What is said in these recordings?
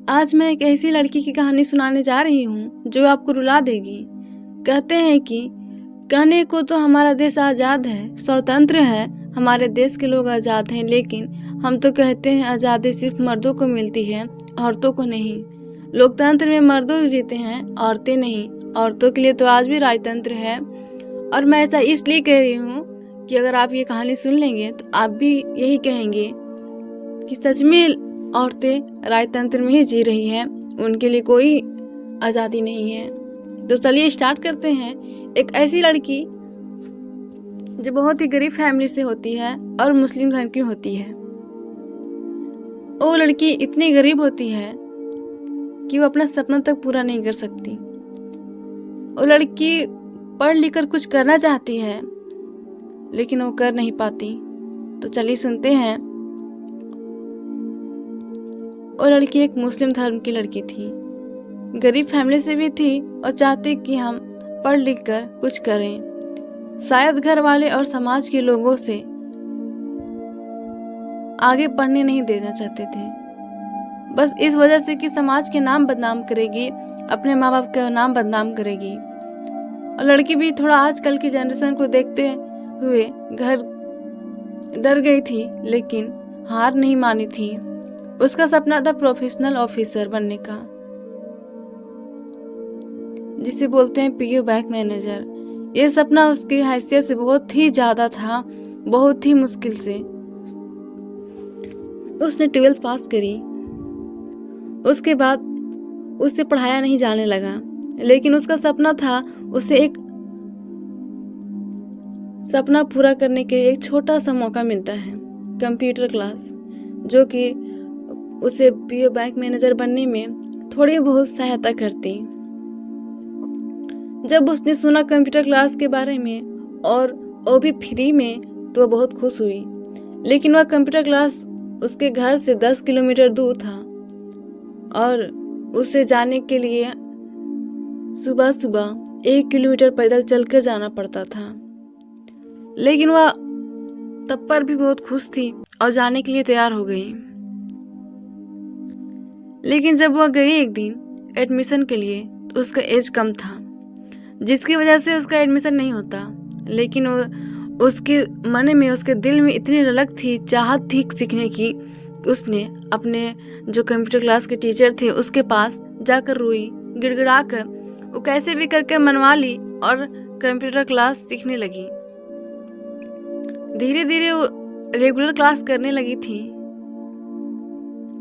आज मैं एक ऐसी लड़की की कहानी सुनाने जा रही हूँ जो आपको रुला देगी। कहते हैं कि कहने को तो हमारा देश आज़ाद है, स्वतंत्र है, हमारे देश के लोग आज़ाद हैं, लेकिन हम तो कहते हैं आज़ादी सिर्फ मर्दों को मिलती है, औरतों को नहीं। लोकतंत्र में मर्दों जीते हैं, औरतें नहीं। औरतों के लिए तो आज भी राजतंत्र है। और मैं ऐसा इसलिए कह रही हूँ कि अगर आप ये कहानी सुन लेंगे तो आप भी यही कहेंगे कि सच में औरतें राजतंत्र में ही जी रही हैं, उनके लिए कोई आज़ादी नहीं है। तो चलिए स्टार्ट करते हैं। एक ऐसी लड़की जो बहुत ही गरीब फैमिली से होती है और मुस्लिम धर्म की होती है। वो लड़की इतनी गरीब होती है कि वो अपना सपना तक पूरा नहीं कर सकती। वो लड़की पढ़ लिख कर कुछ करना चाहती है लेकिन वो कर नहीं पाती। तो चलिए सुनते हैं। वो लड़की एक मुस्लिम धर्म की लड़की थी, गरीब फैमिली से भी थी और चाहती कि हम पढ़ लिख कर कुछ करें। शायद घर वाले और समाज के लोगों से आगे पढ़ने नहीं देना चाहते थे, बस इस वजह से कि समाज के नाम बदनाम करेगी, अपने माँ बाप का नाम बदनाम करेगी। और लड़की भी थोड़ा आजकल की जनरेशन को देखते हुए घर डर गई थी, लेकिन हार नहीं मानी थी। उसका सपना था प्रोफेशनल ऑफिसर बनने का, जिसे बोलते हैं पीओ बैंक मैनेजर। ये सपना उसकी हैसियत से बहुत ही ज्यादा था, बहुत ही मुश्किल से उसने 12th पास करी। उसके बाद उससे पढ़ाया नहीं जाने लगा, लेकिन उसका सपना था, उसे एक सपना पूरा करने के लिए एक छोटा सा मौका मिलता है, कंप्यूटर क्लास, जो कि उसे पीओ बैंक मैनेजर बनने में थोड़ी बहुत सहायता करती। जब उसने सुना कंप्यूटर क्लास के बारे में और वो भी फ्री में, तो बहुत खुश हुई। लेकिन वह कंप्यूटर क्लास उसके घर से 10 किलोमीटर दूर था और उसे जाने के लिए सुबह सुबह 1 किलोमीटर पैदल चलकर जाना पड़ता था। लेकिन वह तब पर भी बहुत खुश थी और जाने के लिए तैयार हो गई। लेकिन जब वह गई एक दिन एडमिशन के लिए, तो उसका एज कम था, जिसकी वजह से उसका एडमिशन नहीं होता। लेकिन वो उसके मन में, उसके दिल में इतनी ललक थी, चाहत थी सीखने की, उसने अपने जो कंप्यूटर क्लास के टीचर थे उसके पास जाकर रोई, गिड़गिड़ा कर वो कैसे भी कर मनवा ली और कंप्यूटर क्लास सीखने लगी। धीरे धीरे वो रेगुलर क्लास करने लगी थी।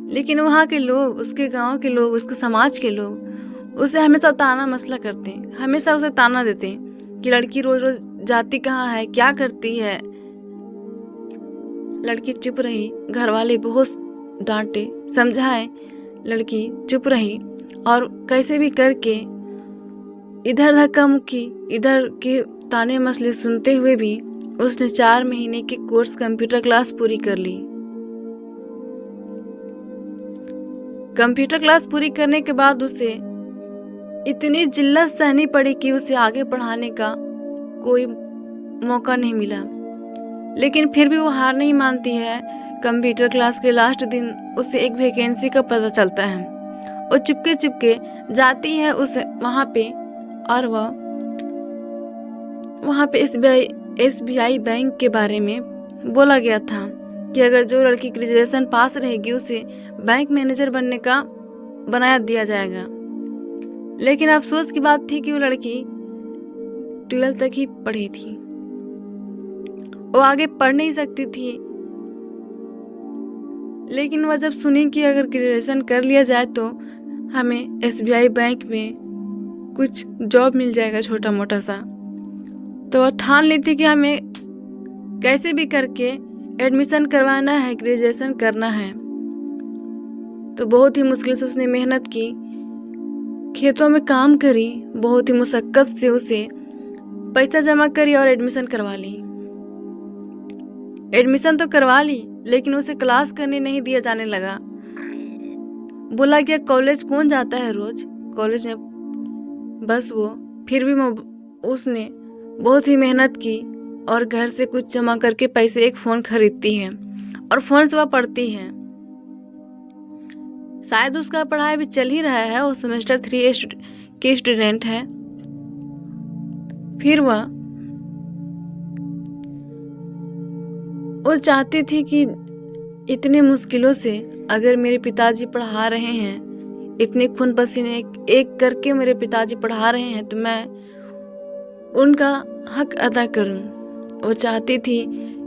लेकिन वहाँ के लोग, उसके गांव के लोग, उसके समाज के लोग उसे हमेशा ताना मसला करते, हमेशा उसे ताना देते कि लड़की रोज रोज जाती कहाँ है, क्या करती है। लड़की चुप रही, घर वाले बहुत डांटे, समझाए, लड़की चुप रही और कैसे भी करके इधर धक्का मुक्की, इधर के ताने मसले सुनते हुए भी उसने 4 महीने की कोर्स कंप्यूटर क्लास पूरी कर ली। कंप्यूटर क्लास पूरी करने के बाद उसे इतनी जिल्लत सहनी पड़ी कि उसे आगे पढ़ाने का कोई मौका नहीं मिला। लेकिन फिर भी वो हार नहीं मानती है। कंप्यूटर क्लास के लास्ट दिन उसे एक वैकेंसी का पता चलता है। वो चुपके चुपके जाती है उस वहाँ पे, और वहाँ पे SBI बैंक के बारे में बोला गया था कि अगर जो लड़की ग्रेजुएशन पास रहेगी उसे बैंक मैनेजर बनने का बनाया दिया जाएगा। लेकिन अफसोस की बात थी कि वो लड़की 12th तक ही पढ़ी थी, वो आगे पढ़ नहीं सकती थी। लेकिन वह जब सुनी कि अगर ग्रेजुएशन कर लिया जाए तो हमें SBI बैंक में कुछ जॉब मिल जाएगा छोटा मोटा सा, तो वह ठान ली थी कि हमें कैसे भी करके एडमिशन करवाना है, ग्रेजुएशन करना है। तो बहुत ही मुश्किल से उसने मेहनत की, खेतों में काम करी, बहुत ही मुशक्कत से उसे पैसा जमा करी और एडमिशन करवा ली। एडमिशन तो करवा ली, लेकिन उसे क्लास करने नहीं दिया जाने लगा। बोला गया कॉलेज कौन जाता है रोज कॉलेज में, बस वो। फिर भी उसने बहुत ही मेहनत की और घर से कुछ जमा करके पैसे एक फ़ोन खरीदती है और फ़ोन से वह पढ़ती है। शायद उसका पढ़ाई भी चल ही रहा है, वो सेमेस्टर 3 की स्टूडेंट है। फिर वो चाहती थी कि इतने मुश्किलों से अगर मेरे पिताजी पढ़ा रहे हैं, इतने खून पसीने एक करके मेरे पिताजी पढ़ा रहे हैं, तो मैं उनका हक अदा करूं। वो चाहती थी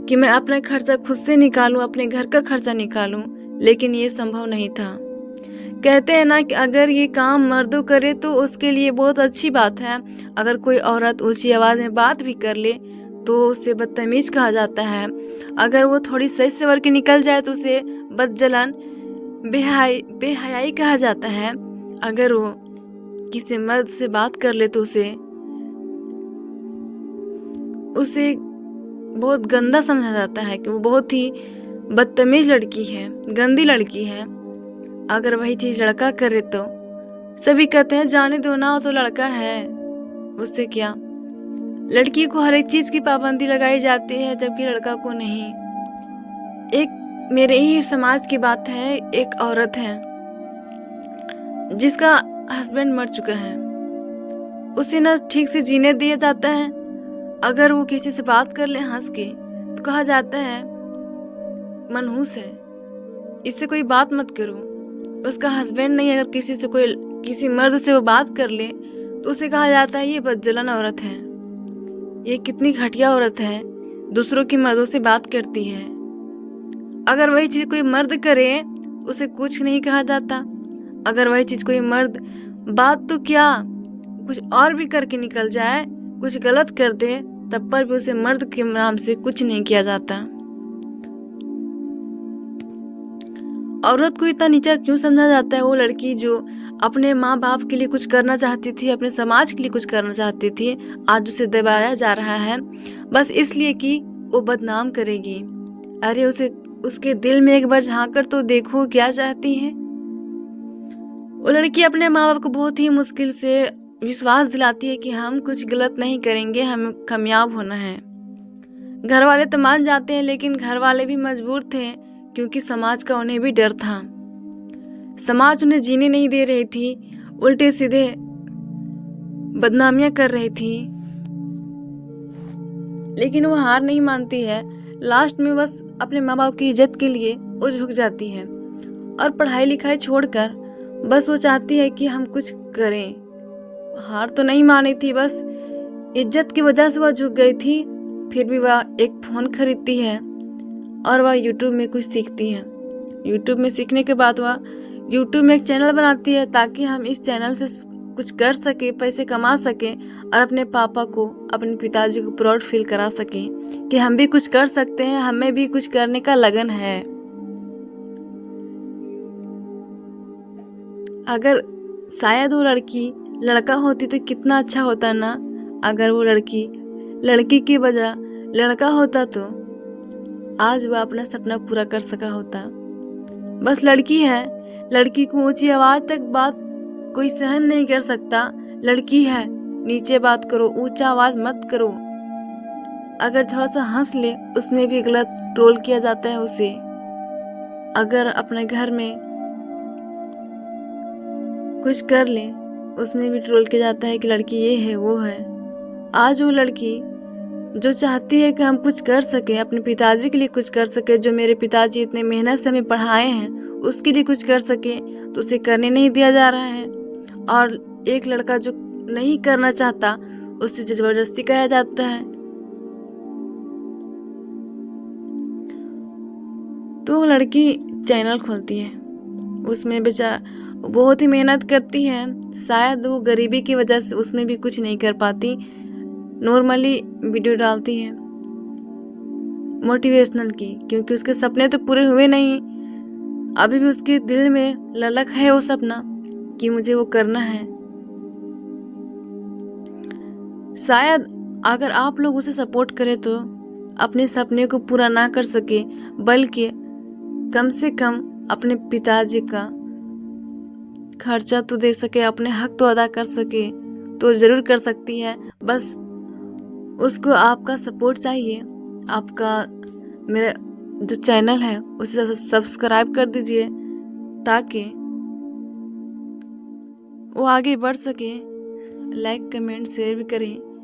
कि मैं अपना खर्चा खुद से निकालूं, अपने घर का खर्चा निकालूं, लेकिन ये संभव नहीं था। कहते हैं ना कि अगर ये काम मर्दों करे तो उसके लिए बहुत अच्छी बात है, अगर कोई औरत ऊंची आवाज़ में बात भी कर ले तो उसे बदतमीज कहा जाता है, अगर वो थोड़ी सही सवर के निकल जाए तो उसे बदजलन बेहयाई कहा जाता है, अगर वो किसी मर्द से बात कर ले तो उसे बहुत गंदा समझा जाता है कि वो बहुत ही बदतमीज लड़की है, गंदी लड़की है। अगर वही चीज़ लड़का करे तो सभी कहते हैं जाने दो ना, वो तो लड़का है, उससे क्या। लड़की को हर एक चीज़ की पाबंदी लगाई जाती है, जबकि लड़का को नहीं। एक मेरे ही समाज की बात है, एक औरत है जिसका हस्बैंड मर चुका है, उसे ना ठीक से जीने दिया जाता है। अगर वो किसी से बात कर ले हंस के तो कहा जाता है मनहूस है, इससे कोई बात मत करो। उसका हस्बैंड नहीं, अगर किसी मर्द से वो बात कर ले तो उसे कहा जाता है ये बदजलन औरत है, ये कितनी घटिया औरत है, दूसरों की मर्दों से बात करती है। अगर वही चीज़ कोई मर्द करे उसे कुछ नहीं कहा जाता, अगर वही चीज़ कोई मर्द बात तो क्या कुछ और भी करके निकल जाए, कुछ गलत कर दे, तब पर भी उसे मर्द के नाम से कुछ नहीं किया जाता। औरत को इतना नीचा क्यों समझा जाता है? वो लड़की जो अपने माँ बाप के लिए कुछ करना चाहती थी, अपने समाज के लिए कुछ करना चाहती थी, आज उसे दबाया जा रहा है बस इसलिए कि वो बदनाम करेगी। अरे उसके दिल में एक बार झांक कर तो देखो क्या चाहती है। वो लड़की अपने माँ बाप को बहुत ही मुश्किल से विश्वास दिलाती है कि हम कुछ गलत नहीं करेंगे, हमें कामयाब होना है। घर वाले तो मान जाते हैं, लेकिन घर वाले भी मजबूर थे, क्योंकि समाज का उन्हें भी डर था। समाज उन्हें जीने नहीं दे रही थी, उल्टे सीधे बदनामियां कर रही थी, लेकिन वो हार नहीं मानती है। लास्ट में बस अपने माँ बाप की इज्जत के लिए वो झुक जाती है और पढ़ाई लिखाई छोड़कर बस वो चाहती है कि हम कुछ करें। हार तो नहीं मानी थी, बस इज्जत की वजह से वह झुक गई थी। फिर भी वह एक फ़ोन खरीदती है और वह यूट्यूब में कुछ सीखती है। यूट्यूब में सीखने के बाद वह यूट्यूब में एक चैनल बनाती है ताकि हम इस चैनल से कुछ कर सके, पैसे कमा सकें और अपने पापा को, अपने पिताजी को प्राउड फील करा सकें कि हम भी कुछ कर सकते हैं, हमें भी कुछ करने का लगन है। अगर शायद वो लड़की लड़का होती तो कितना अच्छा होता ना। अगर वो लड़की की बजाय लड़का होता तो आज वह अपना सपना पूरा कर सका होता। बस लड़की है, लड़की को ऊंची आवाज तक बात कोई सहन नहीं कर सकता। लड़की है, नीचे बात करो, ऊंचा आवाज मत करो। अगर थोड़ा सा हंस ले उसमें भी गलत ट्रोल किया जाता है उसे। अगर अपने घर में कुछ कर ले उसमें भी ट्रोल किया जाता है कि लड़की ये है वो है। आज वो लड़की जो चाहती है कि हम कुछ कर सके, अपने पिताजी के लिए कुछ कर सके, जो मेरे पिताजी इतने मेहनत से हमें पढ़ाए हैं उसके लिए कुछ कर सके, तो उसे करने नहीं दिया जा रहा है। और एक लड़का जो नहीं करना चाहता उससे जबरदस्ती कराया जाता है। तो लड़की चैनल खोलती है, उसमें बहुत ही मेहनत करती है। शायद वो गरीबी की वजह से उसमें भी कुछ नहीं कर पाती, नॉर्मली वीडियो डालती है मोटिवेशनल की, क्योंकि उसके सपने तो पूरे हुए नहीं, अभी भी उसके दिल में ललक है वो सपना कि मुझे वो करना है। शायद अगर आप लोग उसे सपोर्ट करें तो अपने सपने को पूरा ना कर सके, बल्कि कम से कम अपने पिताजी का खर्चा तो दे सके, अपने हक तो अदा कर सके, तो ज़रूर कर सकती है। बस उसको आपका सपोर्ट चाहिए। आपका मेरा जो चैनल है उसे सब्सक्राइब कर दीजिए ताकि वो आगे बढ़ सके। लाइक कमेंट शेयर भी करें।